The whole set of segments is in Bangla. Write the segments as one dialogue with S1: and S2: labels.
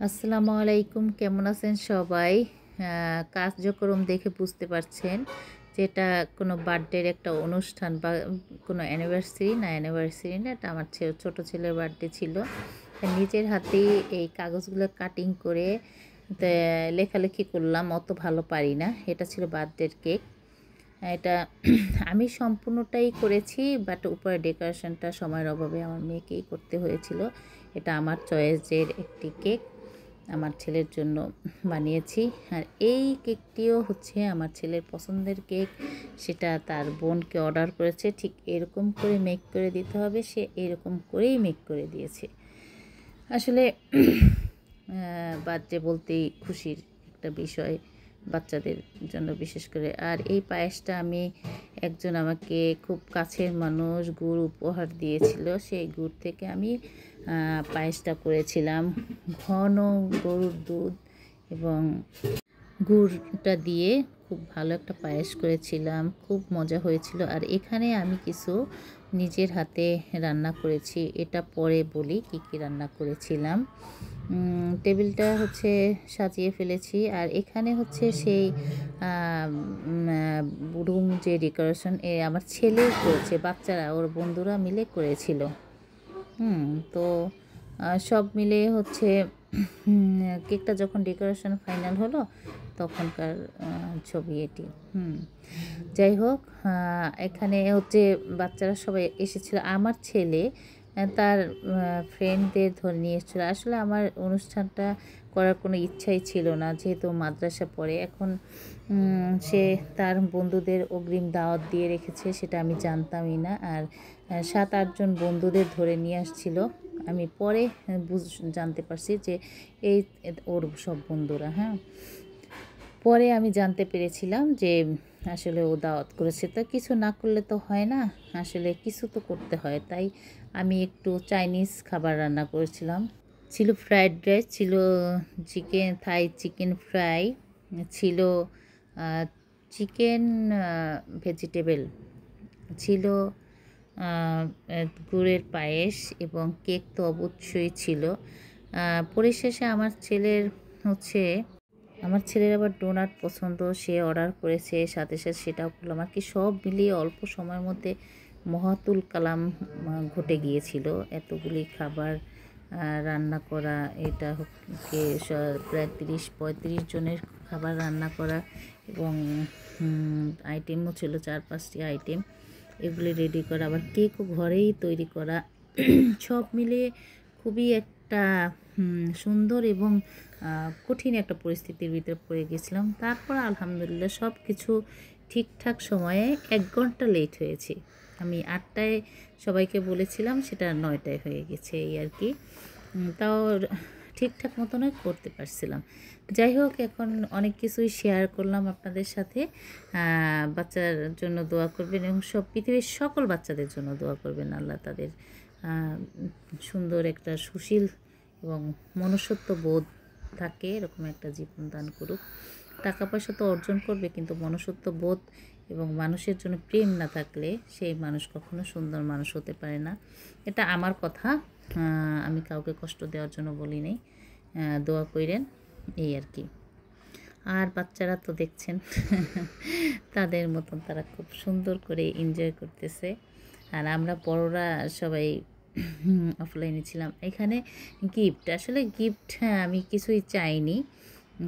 S1: আসসালামু আলাইকুম, কেমন আছেন সবাই? কার্যক্রম দেখে বুঝতে পারছেন যে এটা কোনো বার্থডের একটা অনুষ্ঠান বা কোনো অ্যানিভার্সারি না, এটা আমার ছোট ছেলের বার্থডে ছিল। নিজের হাতেই এই কাগজগুলো কাটিং করে লেখালেখি করলাম, অত ভালো পারি না। এটা ছিল বার্থডের কেক। এটা আমি সম্পূর্ণটাই করেছি, বাট উপরে ডেকোরেশনটা সময়ের অভাবে আমার মেয়েকেই করতে হয়েছিল। এটা আমার চয়েসের একটি কেক, আমার ছেলের জন্য বানিয়েছি। আর এই কেকটিও হচ্ছে আমার ছেলের পছন্দের কেক, সেটা তার বোনকে অর্ডার করেছে। ঠিক এরকম করে মেক করে দিতে হবে, সে এরকম করেই মেক করে দিয়েছে। আসলে বার্থডে বলতেই খুশির একটা বিষয় বাচ্চাদের জন্য বিশেষ করে। আর এই পায়েসটা আমি একজন আমাকে খুব কাছের মানুষ গুড় উপহার দিয়েছিল, সেই গুড় থেকে আমি পায়েসটা করেছিলাম। ঘন গরুর দুধ এবং গুড়টা দিয়ে খুব ভালো একটা পায়েস করেছিলাম, খুব মজা হয়েছিল। আর এখানে আমি কিছু নিজের হাতে রান্না করেছি, এটা পরে বলি কি কি রান্না করেছিলাম। টেবিলটা হচ্ছে সাজিয়ে ফেলেছি। আর এখানে হচ্ছে সেই রুম যে ডেকোরেশন আমার ছেলে করেছে, বাচ্চারা ওর বন্ধুরা মিলে করেছিল। তো সব মিলে হচ্ছে কেকটা যখন ডেকোরেশন ফাইনাল হলো তখনকার ছবি এটি। যাই হোক, এখানে হচ্ছে বাচ্চারা সবাই এসেছিল। আমার ছেলে তার ফ্রেন্ডদের ধরে নিয়ে এসেছিলো। আসলে আমার অনুষ্ঠানটা করার কোনো ইচ্ছাই ছিল না, যেহেতু মাদ্রাসা পড়ে। এখন সে তার বন্ধুদের অগ্রিম দাওয়াত দিয়ে রেখেছে, সেটা আমি জানতামই না। আর 7-8 জন বন্ধুদের ধরে নিয়ে আসছিল। আমি পরে জানতে পারছি যে এই ওর সব বন্ধুরা। পরে আমি জানতে পেরেছিলাম যে আসলে ও দাওয়াত করেছে, তো কিছু না করলে তো হয় না, আসলে কিছু তো করতে হয়। তাই আমি একটু চাইনিজ খাবার রান্না করেছিলাম। ছিল ফ্রায়েড রাইস, ছিল থাই চিকেন ফ্রাই, ছিল চিকেন ভেজিটেবল, ছিল গুড়ের পায়েস এবং কেক তো অবশ্যই ছিল। পরিশেষে আমার ছেলের আবার ডোনাট পছন্দ, সে অর্ডার করেছে, সাথে সাথে সেটাও করলাম। আর কি সব মিলিয়ে অল্প সময়ের মধ্যে মহাতুল কালাম ঘটে গিয়েছিল। এতগুলি খাবার রান্না করা, এটা প্রায় 30-35 জনের খাবার রান্না করা, এবং আইটেমও ছিল 4-5টি আইটেম, এগুলি রেডি করা, আবার কেকও ঘরেই তৈরি করা। সব মিলিয়ে খুবই একটা সুন্দর এবং কঠিন একটা পরিস্থিতির ভিতরে পড়ে গেছিলাম। তারপর আলহামদুলিল্লাহ সব কিছু ঠিকঠাক সময়ে 1 ঘন্টা লেট হয়েছে। আমি 8টায় সবাইকে বলেছিলাম, সেটা 9টায় হয়ে গেছে, এই আর কি। তাও ঠিকঠাক মতনই করতে পারছিলাম। যাই হোক, এখন অনেক কিছুই শেয়ার করলাম আপনাদের সাথে। বাচ্চার জন্য দোয়া করবেন এবং পৃথিবীর সকল বাচ্চাদের জন্য দোয়া করবেন, আল্লাহ তাদের সুন্দর একটা সুশীল এবং মনুষ্যত্ব বোধ থাকে এরকম একটা জীবন দান করুক। টাকা পয়সা তো অর্জন করবে, কিন্তু মনুষ্যত্ব বোধ এবং মানুষের জন্য প্রেম না থাকলে সেই মানুষ কখনো সুন্দর মানুষ হতে পারে না। এটা আমার কথা, আমি কাউকে কষ্ট দেওয়ার জন্য বলি নাই। দোয়া কইরেন, এই আর কি। আর বাচ্চারা তো দেখছেন তাদের মতন তারা খুব সুন্দর করে এনজয় করতেছে। আর আমরা বড়রা সবাই অফলাইনে ছিলাম। এখানে আসলে গিফট আমি কিছুই চাইনি,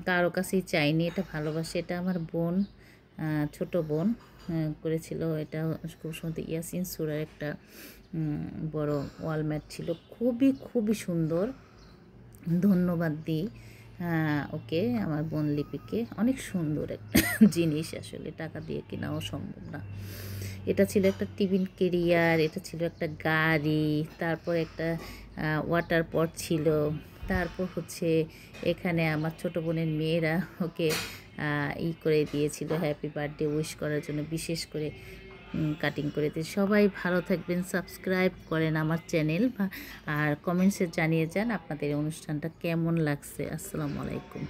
S1: কারো কাছেই চাইনি। এটা ভালোবাসি, এটা আমার বোন, ছোট বোন করেছিল। এটা খুব সুন্দর ইয়াসিন সূরার একটা বড় ওয়ালম্যাট ছিল, খুবই সুন্দর। ধন্যবাদ দিই ওকে, আমার বোন লিপিকে। অনেক সুন্দর একটা জিনিস, আসলে টাকা দিয়ে কেনাও সম্ভব না। এটা ছিল একটা টিফিন ক্যারিয়ার, এটা ছিল একটা গাড়ি, তারপর একটা ওয়াটার পট ছিল। তারপর হচ্ছে এখানে আমার ছোটো বোনের মেয়েরা ওকে করে দিয়েছিল হ্যাপি বার্থডে উইশ করার জন্য, বিশেষ করে কাটিং করে দিয়ে। সবাই ভালো থাকবেন, সাবস্ক্রাইব করেন আমার চ্যানেল, আর কমেন্টসে জানিয়ে যান আপনাদের অনুষ্ঠানটা কেমন লাগছে। আসসালামু আলাইকুম।